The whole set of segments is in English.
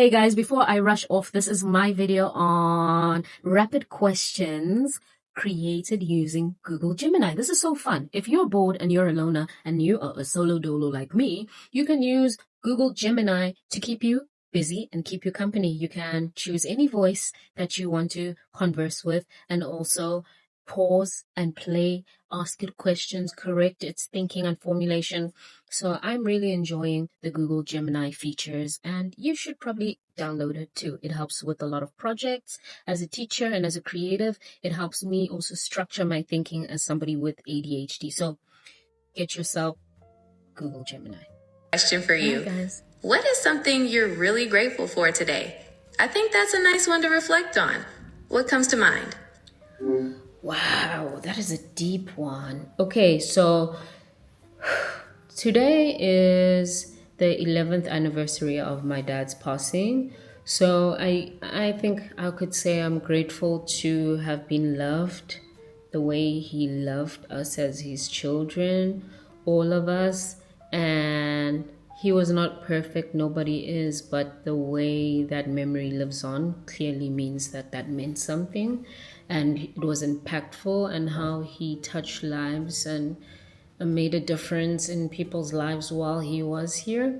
Hey guys, before I rush off, this is my video on rapid questions created using Google Gemini. This is so fun. If you're bored and you're a loner and you are a solo dolo like me, you can use Google Gemini to keep you busy and keep you company. You can choose any voice that you want to converse with and also pause and play, ask it questions, correct its thinking and formulation. So I'm really enjoying the Google Gemini features, and you should probably download it too. It helps with a lot of projects. As a teacher and as a creative, it helps me also structure my thinking as somebody with ADHD. So get yourself Google Gemini. Question for you. Hi guys. What is something you're really grateful for today? I think that's a nice one to reflect on. What comes to mind? Wow, that is a deep one. Okay, so today is the 11th anniversary of my dad's passing. So I think I could say I'm grateful to have been loved the way he loved us as his children, all of us. And he was not perfect, nobody is, but the way that memory lives on clearly means that that meant something and it was impactful, and how he touched lives and made a difference in people's lives while he was here.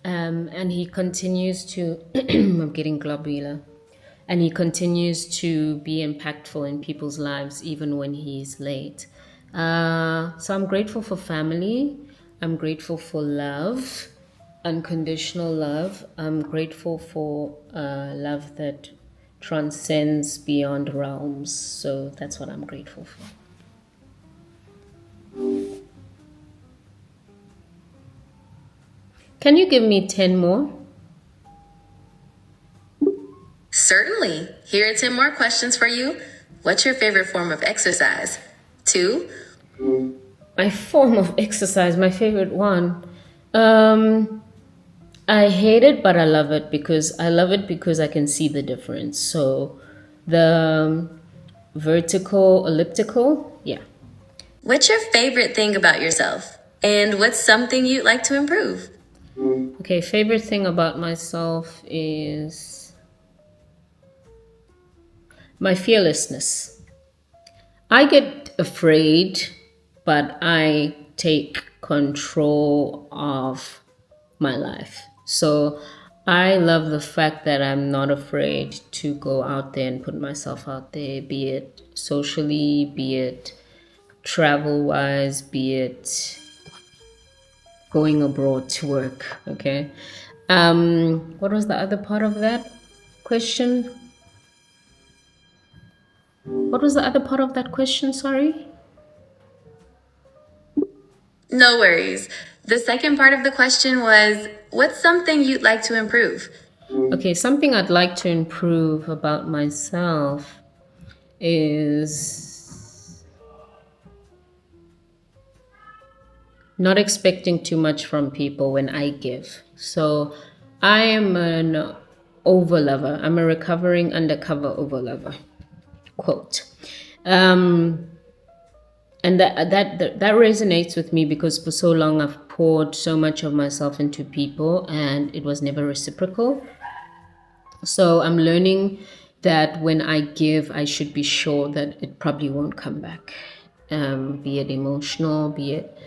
And he continues to, I'm getting globular, and he continues to be impactful in people's lives even when he's late. So I'm grateful for family. I'm grateful for love, unconditional love. I'm grateful for love that transcends beyond realms. So that's what I'm grateful for. Can you give me 10 more? Certainly. Here are 10 more questions for you. What's your favorite form of exercise? 2. My form of exercise, my favorite one. I hate it, but I love it because I can see the difference. So the vertical elliptical, yeah. What's your favorite thing about yourself? And what's something you'd like to improve? Okay, favorite thing about myself is my fearlessness. I get afraid, but I take control of my life. So I love the fact that I'm not afraid to go out there and put myself out there, be it socially, be it travel wise, be it going abroad to work. Okay. What was the other part of that question? What was the other part of that question? Sorry. No worries. The second part of the question was, what's something you'd like to improve? Okay, something I'd like to improve about myself is not expecting too much from people when I give. So I am an overlover. I'm a recovering undercover overlover. Quote. And that resonates with me because for so long I've poured so much of myself into people and it was never reciprocal. So I'm learning that when I give, I should be sure that it probably won't come back, be it emotional, be it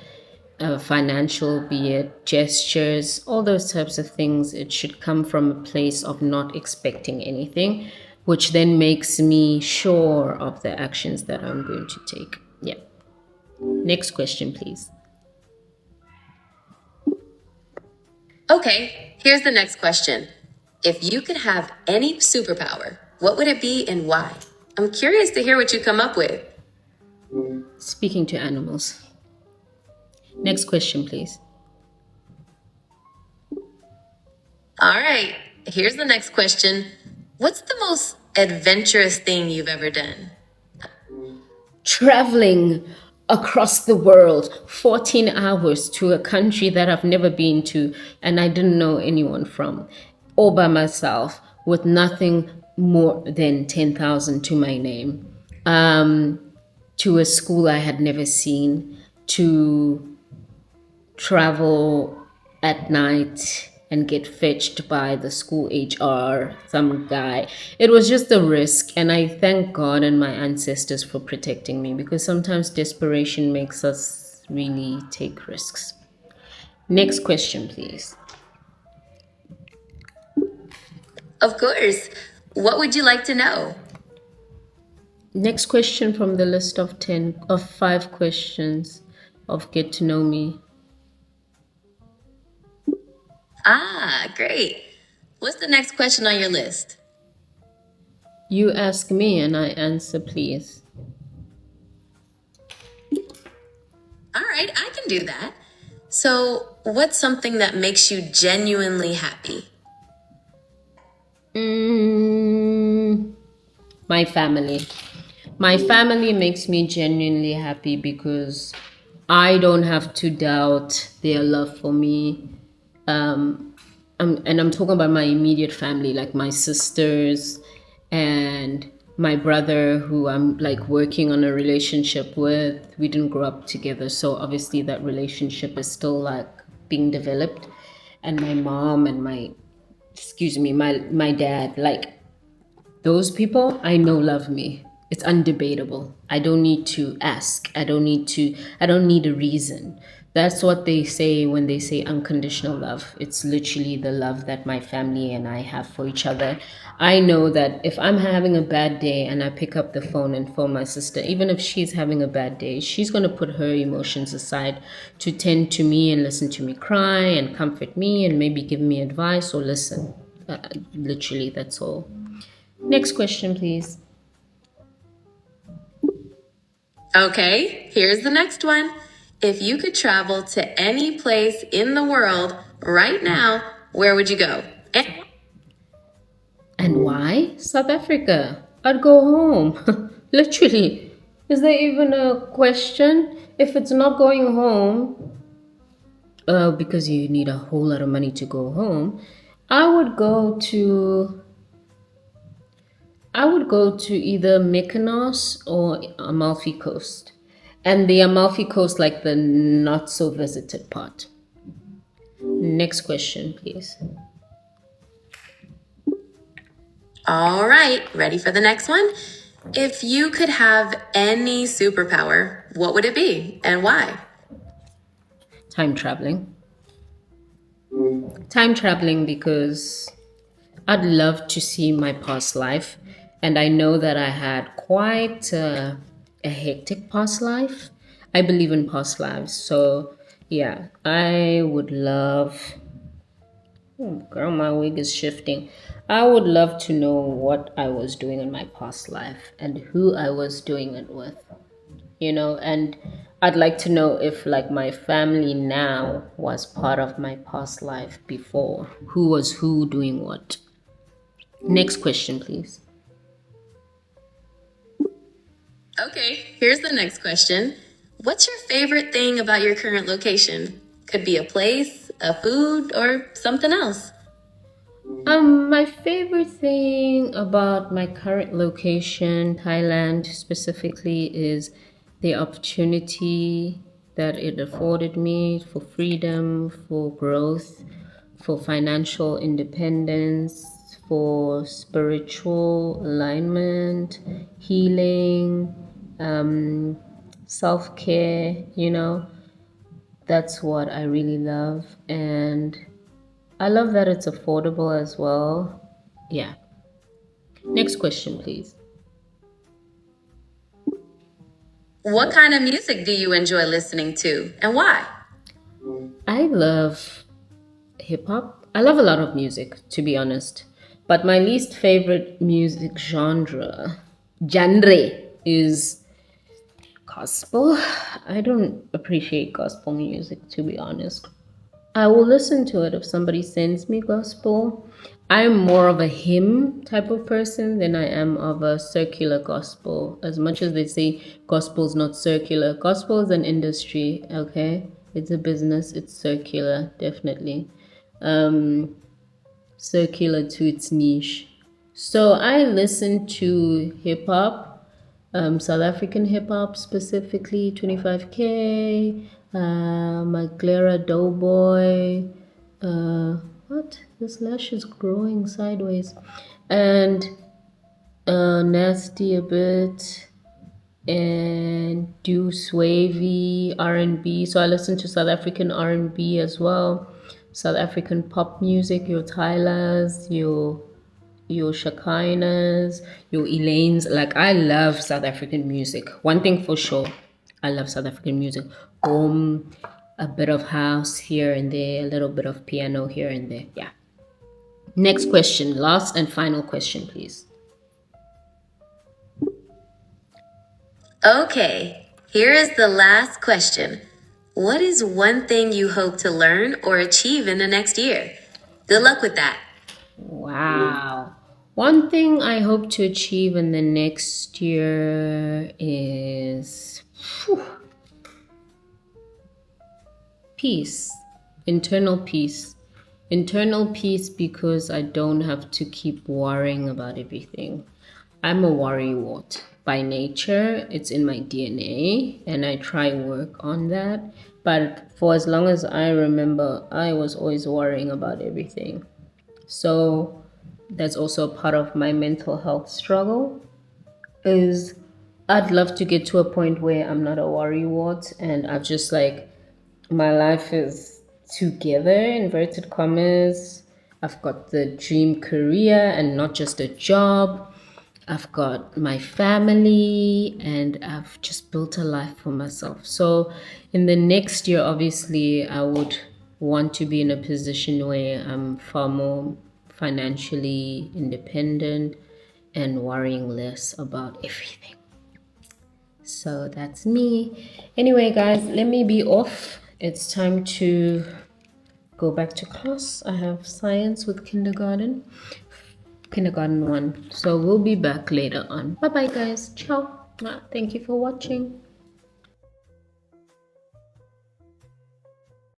financial, be it gestures, all those types of things. It should come from a place of not expecting anything, which then makes me sure of the actions that I'm going to take. Yeah. Next question, please. Okay, here's the next question. If you could have any superpower, what would it be and why? I'm curious to hear what you come up with. Speaking to animals. Next question, please. All right, here's the next question. What's the most adventurous thing you've ever done? Traveling across the world 14 hours to a country that I've never been to and I didn't know anyone from, all by myself with nothing more than 10,000 to my name, to a school I had never seen, to travel at night and get fetched by the school HR, some guy. It was just a risk, and I thank God and my ancestors for protecting me, because sometimes desperation makes us really take risks. Next question, please. Of course. What would you like to know? Next question from the list of 10 of 5 questions of get to know me. Ah, great. What's the next question on your list? You ask me and I answer, please. All right, I can do that. So, what's something that makes you genuinely happy? Mm, my family. My family makes me genuinely happy because I don't have to doubt their love for me. And I'm talking about my immediate family, like my sisters and my brother, who I'm like working on a relationship with. We didn't grow up together, so obviously that relationship is still like being developed. And my mom and my dad, like those people I know love me. It's undebatable. I don't need to ask. I don't need a reason. That's what they say when they say unconditional love. It's literally the love that my family and I have for each other. I know that if I'm having a bad day and I pick up the phone and phone my sister, even if she's having a bad day, she's going to put her emotions aside to tend to me and listen to me cry and comfort me and maybe give me advice or listen. Literally, that's all. Next question, please. Okay, here's the next one. If you could travel to any place in the world right now, where would you go? And why? South Africa. I'd go home. Literally. Is there even a question? If it's not going home, because you need a whole lot of money to go home, I would go to I would go to either Mykonos or Amalfi Coast. And the Amalfi Coast, like the not so visited part. Next question, please. All right, ready for the next one? If you could have any superpower, what would it be and why? Time traveling. Time traveling because I'd love to see my past life. And I know that I had quite a hectic past life. I believe in past lives. So, yeah, I would love. Oh, girl, my wig is shifting. I would love to know what I was doing in my past life and who I was doing it with, and I'd like to know if like my family now was part of my past life before. Who was who doing what? Next question, please. Okay, here's the next question. What's your favorite thing about your current location? Could be a place, a food, or something else. My favorite thing about my current location, Thailand specifically, is the opportunity that it afforded me for freedom, for growth, for financial independence, for spiritual alignment, healing, self care. That's what I really love. And I love that it's affordable as well. Yeah. Next question, please. What kind of music do you enjoy listening to and why? I love hip hop. I love a lot of music, to be honest. But my least favorite music genre is gospel. I don't appreciate gospel music, to be honest. I will listen to it if somebody sends me gospel. I'm more of a hymn type of person than I am of a circular gospel. As much as they say gospel is not circular, gospel is an industry, okay? It's a business, it's circular, definitely. Circular to its niche. So I listen to hip hop, South African hip hop specifically, 25K, Maglera Doughboy. What? This lash is growing sideways. And nasty a bit. And do wavy R&B. So I listen to South African R&B as well. South African pop music, your Tylers, your Shakinas, your Elaine's. Like I love South African music. One thing for sure, I love South African music. A bit of house here and there, a little bit of piano here and there. Yeah. Next question, last and final question, please. Okay, here is the last question. What is one thing you hope to learn or achieve in the next year? Good luck with that. Wow. One thing I hope to achieve in the next year is peace, internal peace. Internal peace because I don't have to keep worrying about everything. I'm a worrywart by nature. It's in my DNA and I try work on that. But for as long as I remember, I was always worrying about everything. So that's also a part of my mental health struggle is I'd love to get to a point where I'm not a worrywart and I've just like my life is together, inverted commas. I've got the dream career and not just a job. I've got my family and I've just built a life for myself. So, in the next year, obviously, I would want to be in a position where I'm far more financially independent and worrying less about everything. So that's me. Anyway, guys, let me be off. It's time to go back to class. I have science with kindergarten one. So we'll be back later on. Bye bye, guys. Ciao. Thank you for watching.